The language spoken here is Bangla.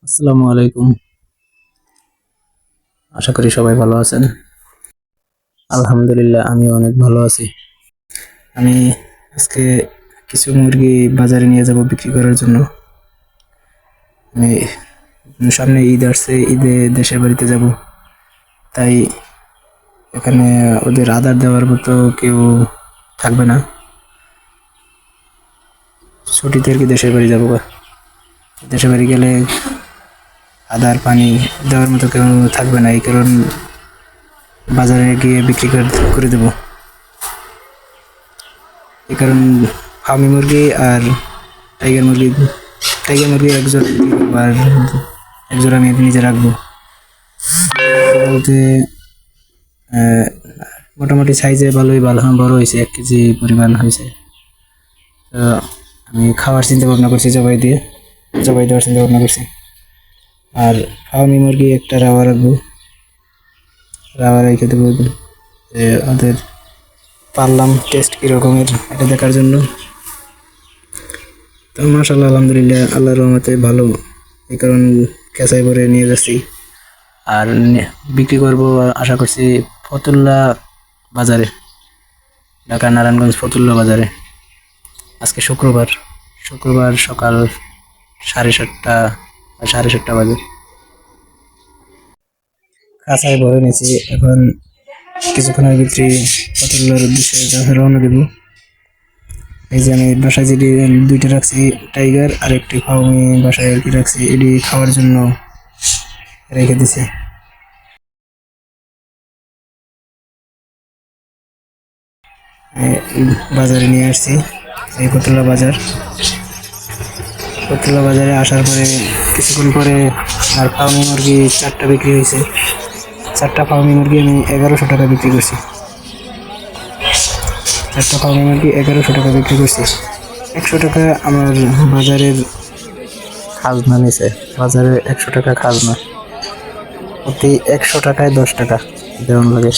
আসসালামু আলাইকুম। আশা করি সবাই ভালো আছেন। আলহামদুলিল্লাহ আমি অনেক ভালো আছি। আমি আজকে কিছু মুরগি বাজারে নিয়ে যাব বিক্রি করার জন্য। আমি সামনে ঈদ আসছে, ঈদে দেশের বাড়িতে যাব। তাই এখানে ওদের আদার দেওয়ার মতো কেউ থাকবে না। ছুটিতে আর কি দেশের বাড়ি যাবো। দেশের বাড়ি গেলে আদার পানি দেওয়ার মতো কেউ থাকবে না, এই কারণ বাজারে গিয়ে বিক্রি করে দেবো। এই কারণ ফার্মি মুরগি আর টাইগার মুরগি টাইগার মুরগি একজন আর একজন আমি নিজে রাখবো বলতে আহ, মোটামুটি সাইজে ভালোই ভালো বড় হয়েছে, 1 কেজি পরিমাণ হয়েছে। তো আমি খাওয়ার চিন্তা ভাবনা করছি, জবাই দেওয়ার চিন্তা ভাবনা করছি। আর ফার্মি মুরগি একটা রাওয়া রাখবো, রাওয়া রেখে দেবো যে ওদের পারলাম টেস্ট কীরকমের এটা দেখার জন্য। তো মাশাআল্লাহ আলহামদুলিল্লাহ আল্লাহর রহমতে ভালো, এই কারণ খেঁচাই ভরে নিয়ে যাচ্ছি। আর বিক্রি করব আশা করছি ফতুল্লা বাজারে, ঢাকা নারায়ণগঞ্জ ফতুল্লা বাজারে। আজকে শুক্রবার সকাল 7:30 বা 7:30 বাজে। খাঁচায় ভরে নিয়েছি, এখন কিছুক্ষণের ভিতরে ফতুল্লার উদ্দেশ্যে রওনা দেবো। এই যে আমি বাসায় যেটি দুইটা রাখছি টাইগার, আর একটি ফার্মি বাসায় আর কি রাখছি, এটি খাওয়ার জন্য রেখে দিছি। বাজারে নিয়ে আসছি, এই ফতুল্লা বাজারে আসার পরে কিছুক্ষণ পরে আর ফার্মি মুরগি 4টা বিক্রি হয়েছে। 4টা ফার্মি মুরগি আমি 1100 টাকা বিক্রি করছি। 4টা ফার্মি মুরগি 1100 টাকা বিক্রি করছি। 100 টাকা আমার বাজারের খাজনা নিছে, বাজারে 100 টাকা খাজনা, প্রতি 100 টাকায় 10 টাকা দেওয়ান লাগে।